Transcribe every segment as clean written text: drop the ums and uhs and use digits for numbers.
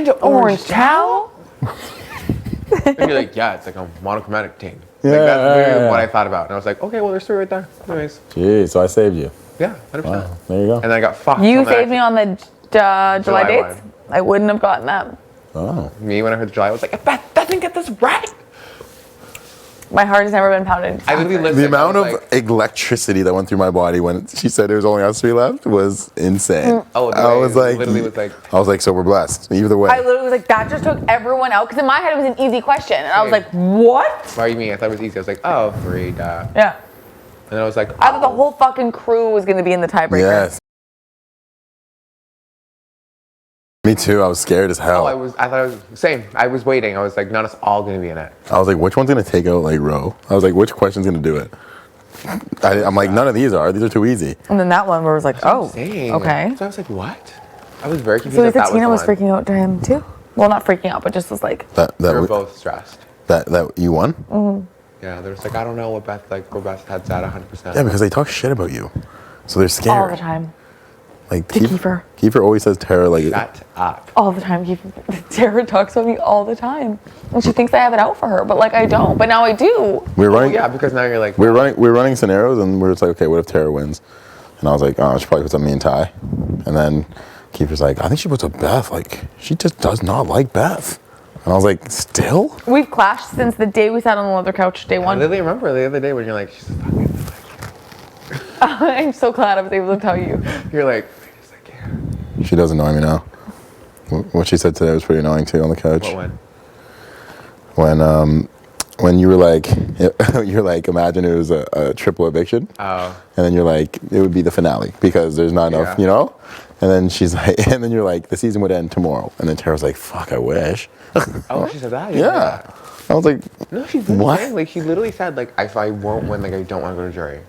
an orange towel? And you're like, yeah, it's like a monochromatic thing. Yeah, like, that's literally yeah. what I thought about. And I was like, okay, well, there's 3 right there. Anyways. Jeez, so I saved you. Yeah, 100%. Wow, there you go. And then I got fucked. You saved me on the July dates? one. I wouldn't have gotten that. Oh. Me, when I heard July, I was like, if Beth doesn't get this right. My heart has never been pounded. I literally lived The amount of electricity that went through my body when she said there was only us 3 left was insane. Oh, I was like, literally was like, I was like, so we're blessed. Either way. I literally was like, that just took everyone out. Because in my head, it was an easy question. And I was like, what? why are you mean? I thought it was easy. I was like, oh, Breydon. Yeah. And I was like, I thought the whole fucking crew was going to be in the tiebreaker. Yes. Me too. I was scared as hell. I thought I was, same. I was waiting. I was like, not us all going to be in it. I was like, which one's gonna take out like Ro? I was like, which question's gonna do it? I'm like, none of these are. These are too easy. And then that one where it was like, oh, okay. So I was like, what? I was very confused. So he that said Tina was the one. freaking out to him too? Well, not freaking out, but just was like. They were both stressed. That you won? Mm-hmm. Yeah, they were just like, I don't know what Beth, like, where Beth had said 100%. Yeah, because they talk shit about you, so they're scared. All the time. Like To Kiefer. Kiefer always says Tera like. Shut up. All the time. Tara talks about me all the time. And she thinks I have it out for her, but like I don't. But now I do. We're running. Yeah, because now you're like, We're running scenarios, and we're just like, okay, what if Tera wins? And I was like, oh, she probably puts up me and Ty. And then Kiefer's like, I think she puts up Beth. Like, she just does not like Beth. And I was like, still? We've clashed since the day we sat on the leather couch, day I one. literally remember the other day when you're like, she's fucking I'm so glad I was able to tell you. You're like, wait a second. She does annoy me now. What she said today was pretty annoying too on the couch. What one? When you were like, you're like, imagine it was a triple eviction. Oh. And then you're like, it would be the finale because there's not enough, you know? And then she's like, and then you're like, the season would end tomorrow. And then Tara's like, fuck, I wish. Oh, she said that? Yeah. I was like, no, she's what? saying, like, she literally said, like, if I won't win, like, I don't want to go to jury.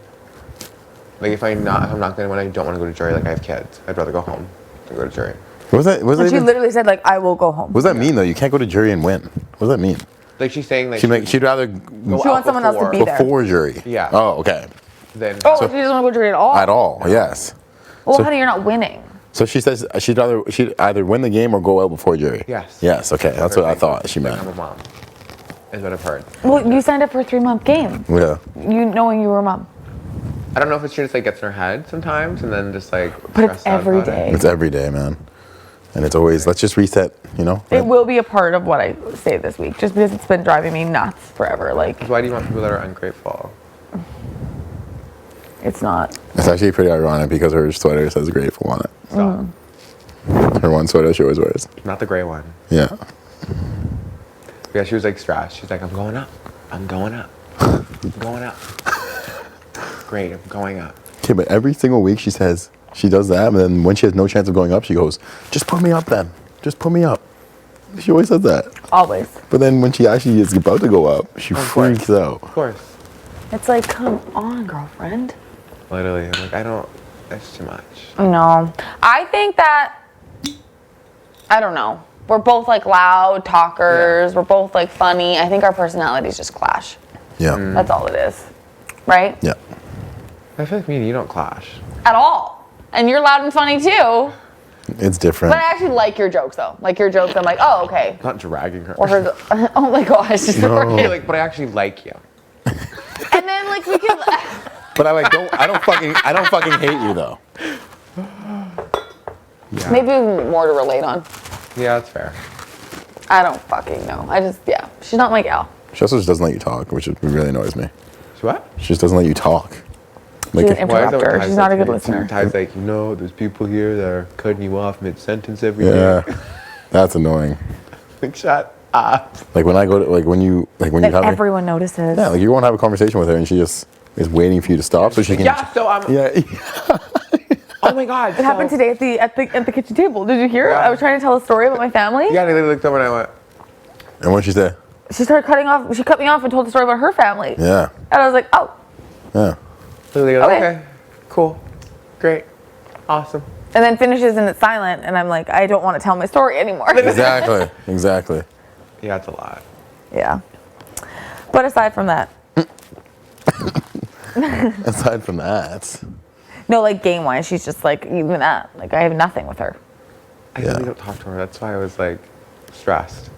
Like, if I'm not going to win, I don't want to go to jury. Like, I have kids. I'd rather go home than go to jury. What was that? And she literally said, like, I will go home. What does that mean, though? You can't go to jury and win. What does that mean? Like, she's saying, like, She'd rather She wants someone else to be there. before jury. Yeah. Oh, okay. Then, Oh, so she doesn't want to go to jury at all? At all, yes. Well, So- honey, you're not winning. So she says she'd either win the game or go out before jury. Yes. Yes. Okay, that's what I thought she meant. I'm a mom. Is what I've heard. Well, you signed up for a 3-month game. Yeah. You knowing you were a mom. I don't know if it's just like gets in her head sometimes, and then just like. But it's stressed out every about it. day. It's every day, man. And it's always, let's just reset, you know? It will be a part of what I say this week, just because it's been driving me nuts forever. Like, Why do you want people that are ungrateful? it's not. It's actually pretty ironic because her sweater says grateful on it. Stop. Her one sweater she always wears. Not the gray one. Yeah. Yeah, she was like stressed. She's like, I'm going up. I'm going up. I'm going up. Great, I'm going up. Okay, but every single week she says, she does that, and then when she has no chance of going up, she goes, just put me up then. Just put me up. She always says that. Always. But then when she actually is about to go up, she freaks out. Of course. It's like, come on, girlfriend. Literally, I'm like, I don't, that's too much. No. I think that, I don't know. We're both like loud talkers. Yeah. We're both like funny. I think our personalities just clash. Yeah. That's all it is. Right? Yeah. I feel like me and you don't clash. At all. And you're loud and funny too. It's different. But I actually like your jokes though. Like your jokes, I'm like, oh, okay. Not dragging her. Or her, oh my gosh. Okay, like, but I actually like you. And then like we can. But I don't fucking hate you though. Yeah. Maybe more to relate on. Yeah, that's fair. I don't fucking know. Yeah. She's not my gal. She also just doesn't let you talk, which really annoys me. So what? She just doesn't let you talk. Like, She's an interrupter. She's not a good listener. Ty's like, you know, there's people here that are cutting you off mid-sentence every day. yeah, that's annoying. Like, shut up. Like when I go to, like when you That have everyone notices. yeah, like you won't have a conversation with her and she just is waiting for you to stop so she can. Yeah, so I'm. Yeah. Oh my God. It happened today at the kitchen table. Did you hear? Yeah. I was trying to tell a story about my family. Yeah, they looked over and I went, And what she say? She started cutting off. She cut me off and told the story about her family. Yeah. And I was like, oh. Yeah. okay. Okay. Cool, great, awesome. And then finishes and it's silent. And I'm like, I don't want to tell my story anymore. Exactly. Exactly. Yeah, it's a lot. Yeah. But aside from that, Aside from that. no, like game wise, she's just like even that. Like I have nothing with her. I really don't talk to her. That's why I was like, stressed.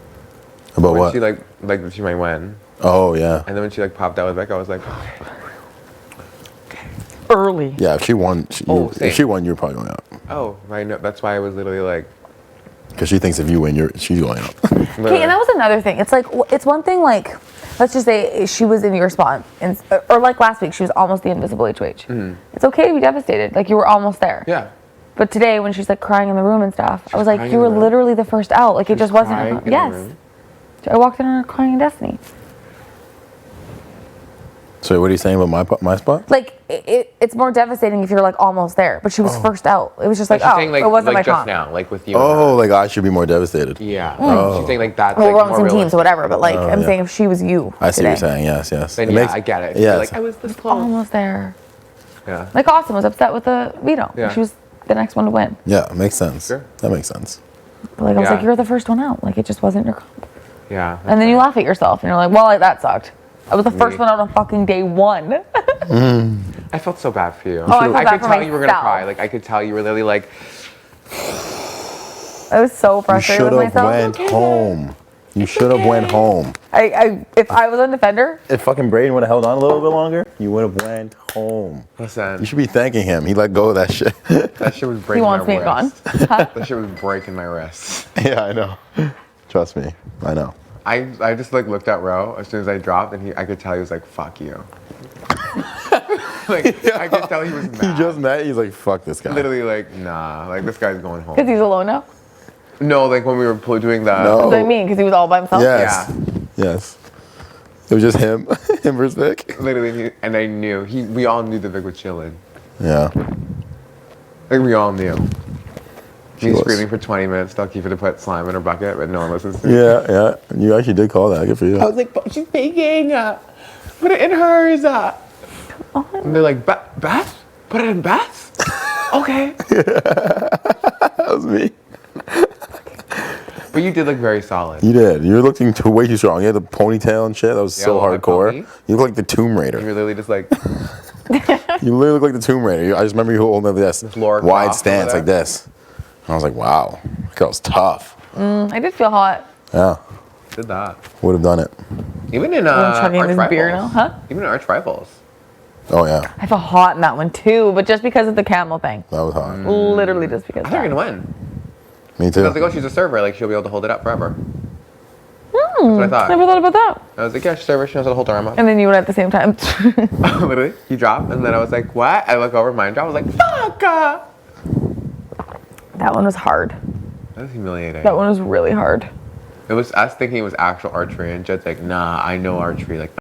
About When what? she like she might win. Oh yeah. And then when she like popped out with Beck, I was like, okay. Early. Yeah, if she won, Oh, if she won, you're probably going out. Oh, I know. That's why I was literally like. Because she thinks if you win, she's going out. Okay, and that was another thing. It's like, it's one thing, like, let's just say she was in your spot, and, or like last week, she was almost the invisible HOH. It's okay to be devastated. Like, you were almost there. Yeah. But today, when she's like crying in the room and stuff, I was crying like, in you the were room? literally the first out. Like, it just wasn't. crying in the Yes. room? I walked in on her crying in Destiny. So what are you saying about my spot? Like, it's more devastating if you're like almost there. But she was first out. It was just like, She's oh, saying, like, it wasn't my just comp. now, like with you. Oh, like I should be more devastated. Yeah. She's saying like that's Well, like we're on the more same team, realistic. so whatever. But like, I'm yeah. saying if she was you. I see what you're today, saying. Yes, yes. Then It yeah, makes- I get it. Yes. Like I was this close. Almost there. Yeah. Like Austin was upset with the veto. Yeah. She was the next one to win. Yeah, makes sense. Sure. That makes sense. But like I was Yeah. like, you're the first one out. Like it just wasn't your comp. Yeah. And then you laugh at yourself and you're like, well, like that sucked. I was the first Me. one out on fucking day one. I felt so bad for you. I felt I bad could for tell you were gonna myself. cry. Like I could tell you were literally like. I was so You frustrated should with have myself. went home. You should have went home. If I was on defender, If fucking Breydon would have held on a little bit longer, you would have went home. Listen. You should be thanking him. He let go of that shit. That shit was breaking he wants my me gone. wrist. That shit was breaking my wrist. Yeah, I know. Trust me, I know. I just like looked at Ro as soon as I dropped, and I could tell he was like, "Fuck you." Like I could tell he was mad. He just met. He's like, "Fuck this guy." Literally like, nah, like this guy's going home. Because he's alone now. No, like when we were doing the. No. That's what I mean, because he was all by himself. Yes. Yes. It was just him, him versus Vic. Literally, and I knew we all knew that Vic was chilling. Yeah. Like we all knew. She He's was. screaming for 20 minutes, tell Kiefer to put slime in her bucket, but no one listens to me. Yeah, yeah. You actually did call that. Good for you. I was like, but she's baking. Put it in hers. And they're like, Beth? Put it in Beth's? Okay. That was me. But you did look very solid. You did. You were looking way too strong. You had the ponytail and shit. That was so well, that hardcore. pony. You look like the Tomb Raider. You're literally just like, You literally look like the Tomb Raider. I just remember you holding up this Laura wide Croft stance over like this. And I was like, wow, that girl's tough. I did feel hot. Yeah, did that. would have done it. Even in I'm chugging Arch this beer now, Rivals. huh? Even in Arch Rivals. Oh yeah, I felt hot in that one too, but just because of the camel thing. that was hot. Literally just because I of thought you that. were gonna win. Me I too. was like, oh, she's a server. Like, she'll be able to hold it up forever. That's what I thought. Never thought about that. I was like, yeah, she's a server. She knows how to hold her arm up. And then you would at the same time. Literally, you drop, and then I was like, what? I look over, mine drop. I was like, fuck! That one was hard. That was humiliating. That one was really hard. It was us thinking it was actual archery, and Jed's like, nah, I know archery. Like,